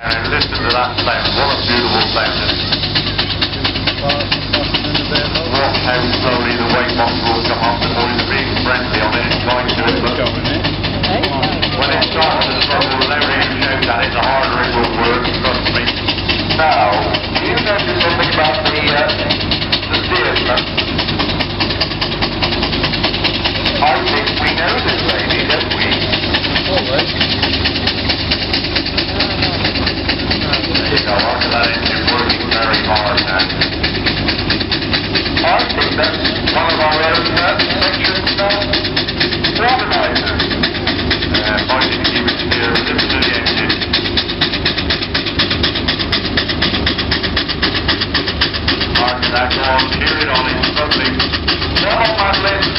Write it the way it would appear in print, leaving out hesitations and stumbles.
And listen to that sound. What a beautiful sound. Watch how slowly the weight box will come up before it's being friendly on it. It's going to it. When it starts to struggle, the louder you shout at it, the harder it will work. Trust me. Now, do you notice something about the steersman? I think we know this lady, don't we? There you go, after that engine working very hard now. I think that's one of our own section organisers. Fighting to keep it steer and listen to the engine. Mark that on, cheer it on, it's lovely. Come on, Madeline.